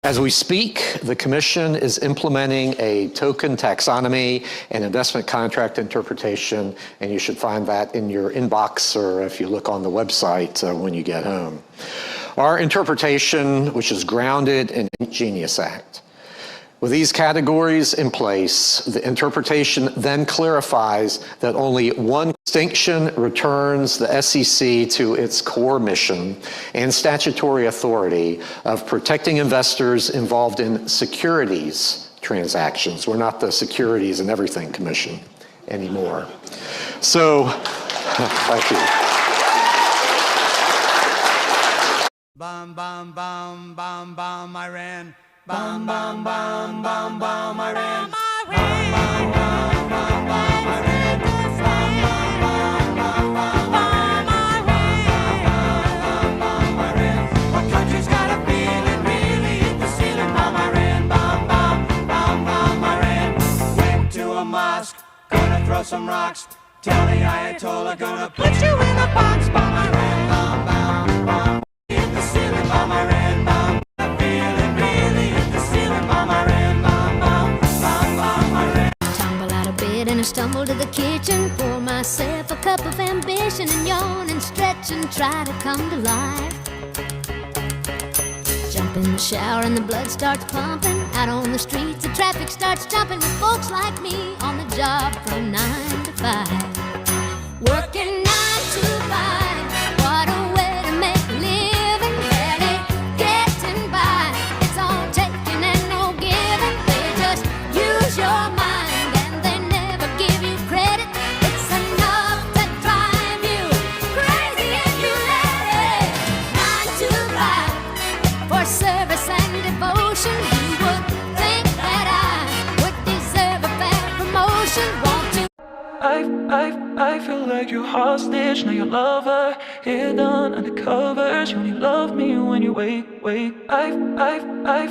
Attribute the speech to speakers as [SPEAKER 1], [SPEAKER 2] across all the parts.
[SPEAKER 1] As we speak, the Commission is implementing a token taxonomy and investment contract interpretation, and you should find that in your inbox or if you look on the website when you get home. Our interpretation, which is grounded in the Genius Act. With these categories in place, the interpretation then clarifies that only one distinction returns the SEC to its core mission and statutory authority of protecting investors involved in securities transactions. We're not the Securities and Everything Commission anymore. So, thank you.
[SPEAKER 2] Bum, bum, bum, bum, bum, I ran. Bum, bum, bum, bum, bum, I ran. Bum, bum, bum, bum, bum, I ran. Bum, bum, bum, bum, bum, I ran. What country's got a feeling really hit the ceiling? Bum, I ran. Bum, bum, bum, bum, I ran. Went to a mosque, gonna throw some rocks. Tell the Ayatollah, gonna put you in a box. Bum, I ran. Bum, bum, bum, hit the ceiling. Bum, I ran. Bum.
[SPEAKER 3] And I stumble to the kitchen, pour myself a cup of ambition and yawn and stretch and try to come to life. Jump in the shower and the blood starts pumping. Out on the streets the traffic starts jumping with folks like me on the job from 9 to 5. Working 9 to 5, what a way to make a living. Barely getting by, it's all taking and no giving. They just use your mind.
[SPEAKER 4] I feel like you're hostage, now your lover, hidden under covers. You only love me when you wake. I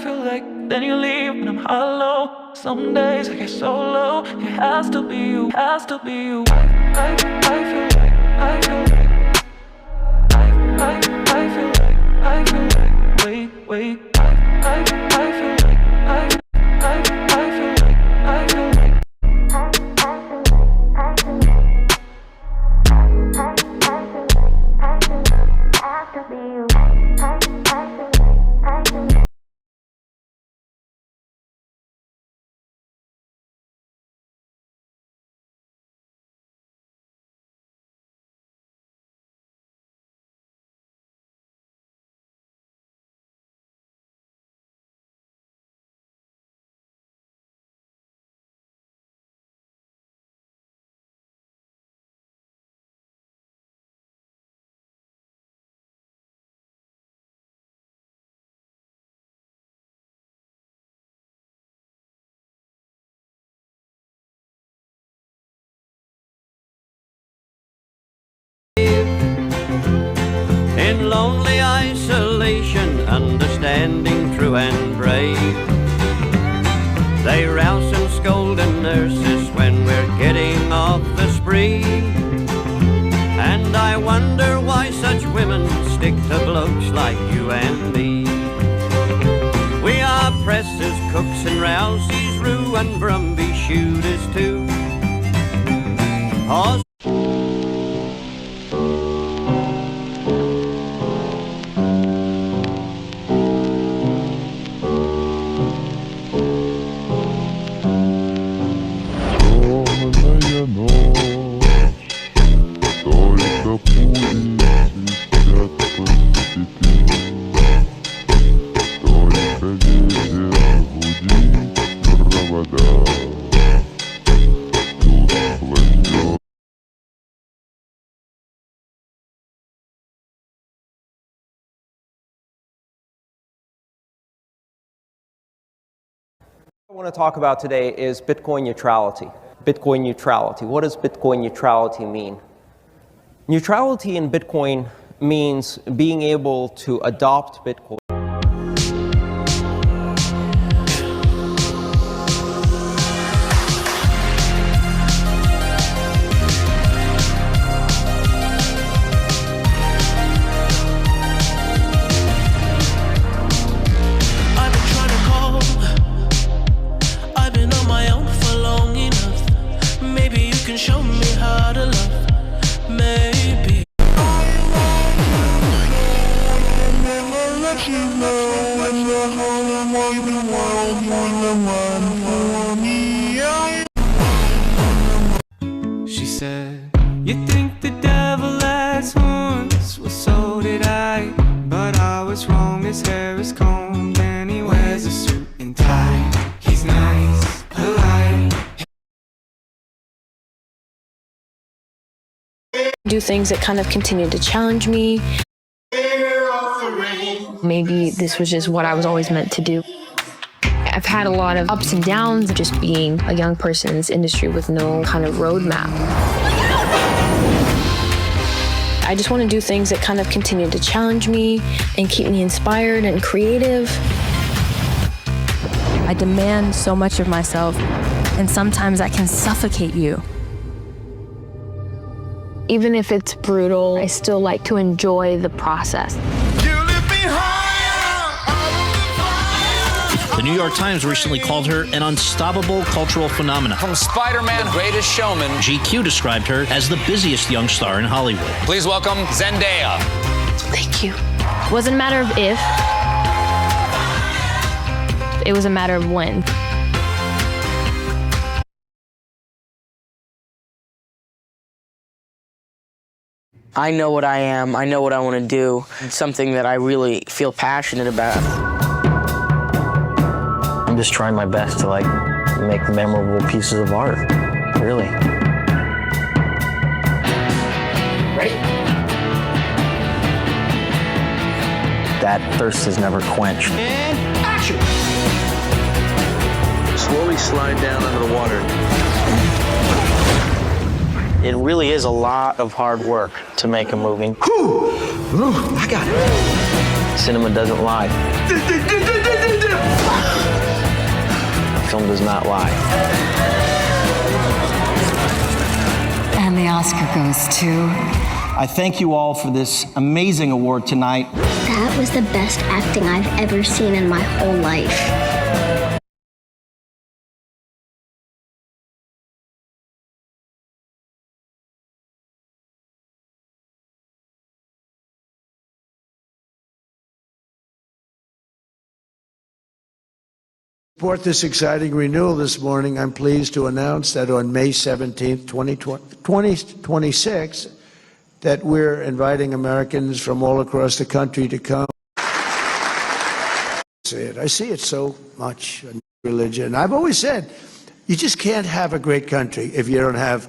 [SPEAKER 4] feel like then you leave when I'm hollow. Some days I get so low, it has to be you, has to be you. I feel like I feel like I feel like wait. I feel like I feel like
[SPEAKER 5] in lonely isolation, understanding true and brave. They rouse and scold and nurses when we're getting off the spree. And I wonder why such women stick to blokes like you and me. We are pressers, cooks and rousies, roux and brumby shooters too.
[SPEAKER 6] What I want to talk about today is Bitcoin neutrality. Bitcoin neutrality. What does Bitcoin neutrality mean? Neutrality in Bitcoin means being able to adopt Bitcoin.
[SPEAKER 4] I've been trying to
[SPEAKER 7] She said, you think the devil has horns? Well, so did I. But I was wrong, his hair is combed and he wears a suit and tie. He's nice, polite.
[SPEAKER 8] Do things that kind of continue to challenge me. Maybe this was just what I was always meant to do. I've had a lot of ups and downs of just being a young person in this industry with no kind of roadmap. I just want to do things that kind of continue to challenge me and keep me inspired and creative.
[SPEAKER 9] I demand so much of myself, and sometimes I can suffocate you.
[SPEAKER 8] Even if it's brutal, I still like to enjoy the process.
[SPEAKER 10] The New York Times recently called her an unstoppable cultural phenomenon.
[SPEAKER 11] From Spider-Man, Greatest Showman,
[SPEAKER 10] GQ described her as the busiest young star in Hollywood.
[SPEAKER 11] please welcome Zendaya.
[SPEAKER 8] Thank you. It wasn't a matter of if, it was a matter of when.
[SPEAKER 12] I know what I am. I know what I want to do. It's something that I really feel passionate about.
[SPEAKER 13] I'm just trying my best to make memorable pieces of art, really.
[SPEAKER 12] Ready?
[SPEAKER 13] That thirst is never quenched.
[SPEAKER 12] And action!
[SPEAKER 13] Slowly slide down under the water. It really is a lot of hard work to make a movie.
[SPEAKER 12] I got it.
[SPEAKER 13] Cinema doesn't lie. Film does not lie.
[SPEAKER 9] And the Oscar goes to...
[SPEAKER 13] I thank you all for this amazing award tonight.
[SPEAKER 3] That was the best acting I've ever seen in my whole life.
[SPEAKER 14] Support this exciting renewal this morning. I'm pleased to announce that on May 17th, 2026, that we're inviting Americans from all across the country to come. I see it so much in religion. I've always said, you just can't have a great country if you don't have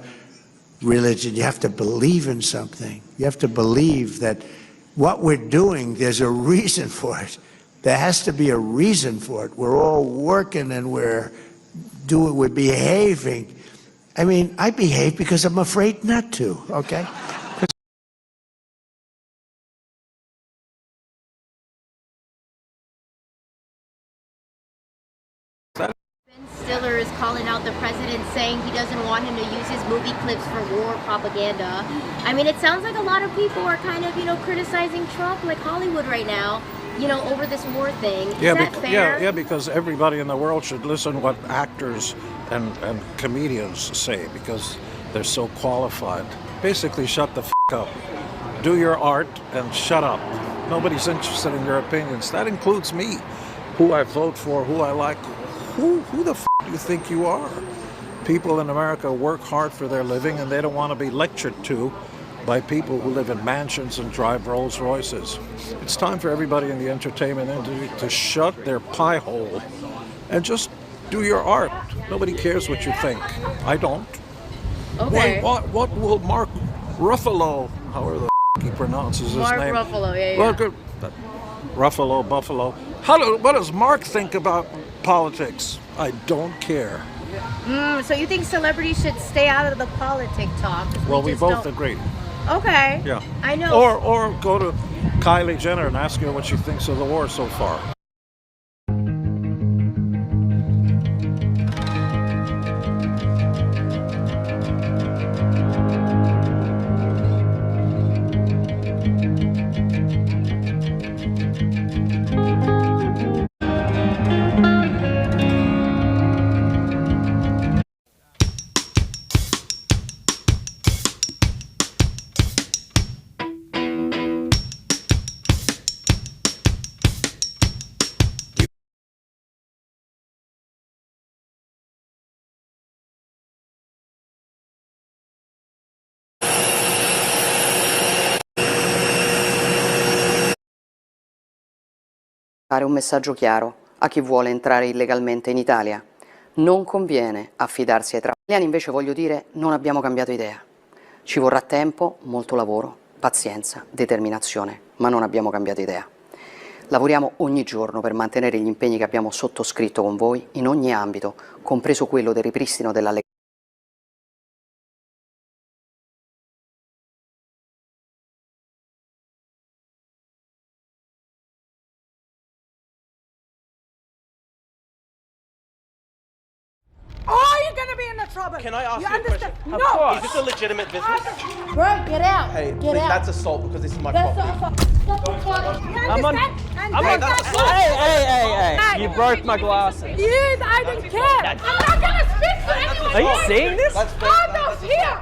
[SPEAKER 14] religion. You have to believe in something. You have to believe that what we're doing, there's a reason for it. There has to be a reason for it. We're all working and we're behaving. I mean, I behave because I'm afraid not to, okay?
[SPEAKER 3] Ben Stiller is calling out the president, saying he doesn't want him to use his movie clips for war propaganda. I mean, it sounds like a lot of people are kind of, criticizing Trump, like Hollywood right now, over this war thing. Is that fair?
[SPEAKER 15] Yeah, because everybody in the world should listen to what actors and comedians say, because they're so qualified. Basically, shut the f*** up. Do your art and shut up. Nobody's interested in your opinions. That includes me. Who I vote for, who I like. Who the f*** do you think you are? People in America work hard for their living and they don't want to be lectured to by people who live in mansions and drive Rolls Royces. It's time for everybody in the entertainment industry to shut their pie hole and just do your art. Nobody cares what you think. I don't.
[SPEAKER 3] Okay.
[SPEAKER 15] What will Mark Ruffalo, however the f*** he pronounces his name.
[SPEAKER 3] Mark Ruffalo, yeah.
[SPEAKER 15] Ruffalo, Buffalo. What does Mark think about politics? I don't care.
[SPEAKER 3] So you think celebrities should stay out of the politic talk?
[SPEAKER 15] Well, we both agree.
[SPEAKER 3] Okay.
[SPEAKER 15] Yeah.
[SPEAKER 3] I know.
[SPEAKER 15] Or go to Kylie Jenner and ask her what she thinks of the war so far.
[SPEAKER 16] Dare un messaggio chiaro a chi vuole entrare illegalmente in Italia. Non conviene affidarsi ai italiani, invece voglio dire, non abbiamo cambiato idea. Ci vorrà tempo, molto lavoro, pazienza, determinazione, ma non abbiamo cambiato idea. Lavoriamo ogni giorno per mantenere gli impegni che abbiamo sottoscritto con voi in ogni ambito, compreso quello del ripristino della legalità.
[SPEAKER 17] Oh, you're gonna be in the trouble.
[SPEAKER 18] Can I ask
[SPEAKER 17] you
[SPEAKER 18] you a question?
[SPEAKER 17] No.
[SPEAKER 18] Of course. Is this a legitimate business?
[SPEAKER 17] Bro, get out.
[SPEAKER 18] Hey,
[SPEAKER 17] get
[SPEAKER 18] please,
[SPEAKER 17] out.
[SPEAKER 18] that's assault because this is my
[SPEAKER 17] That's
[SPEAKER 18] property.
[SPEAKER 17] I'm on.
[SPEAKER 6] Hey, you broke my glasses.
[SPEAKER 17] Yes, I don't care. I'm not gonna speak to anyone.
[SPEAKER 6] Are you seeing this?
[SPEAKER 17] Condos here.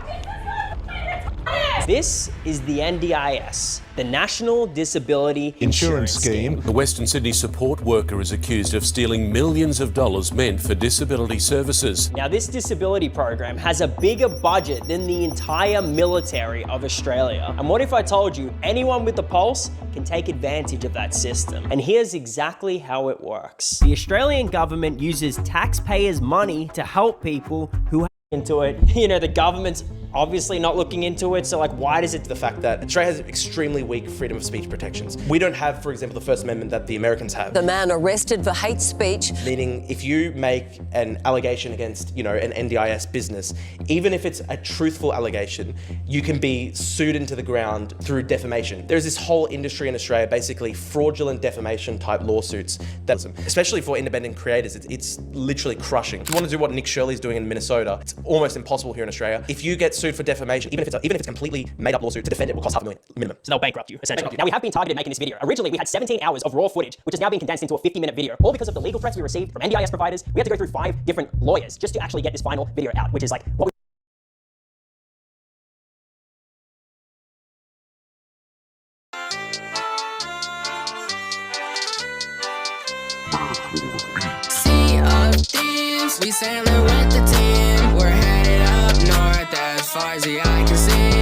[SPEAKER 6] This is the NDIS, the National Disability Insurance Scheme.
[SPEAKER 19] The Western Sydney support worker is accused of stealing millions of dollars meant for disability services.
[SPEAKER 6] Now, this disability program has a bigger budget than the entire military of Australia. And what if I told you anyone with the pulse can take advantage of that system? And here's exactly how it works. The Australian government uses taxpayers' money to help people who into it. You know, the government's obviously not looking into it, so like, why does it?
[SPEAKER 18] The fact that Australia has extremely weak freedom of speech protections. We don't have, for example, the First Amendment that the Americans have.
[SPEAKER 20] The man arrested for hate speech.
[SPEAKER 18] Meaning, if you make an allegation against, an NDIS business, even if it's a truthful allegation, you can be sued into the ground through defamation. There's this whole industry in Australia, basically fraudulent defamation type lawsuits, that, especially for independent creators, it's literally crushing. If you want to do what Nick Shirley's doing in Minnesota, it's almost impossible here in Australia. If you get sued for defamation, even if it's a completely made up lawsuit, to defend it will cost $500,000 minimum.
[SPEAKER 6] So they'll bankrupt you, essentially. Now, we have been targeted making this video. Originally, we had 17 hours of raw footage, which is now being condensed into a 50-minute video, all because of the legal threats we received from NDIS providers. We had to go through 5 different lawyers just to actually get this final video out, which is like what we
[SPEAKER 21] Sea of Thieves, we sailing with the team. We're headed up north as far as the eye can see.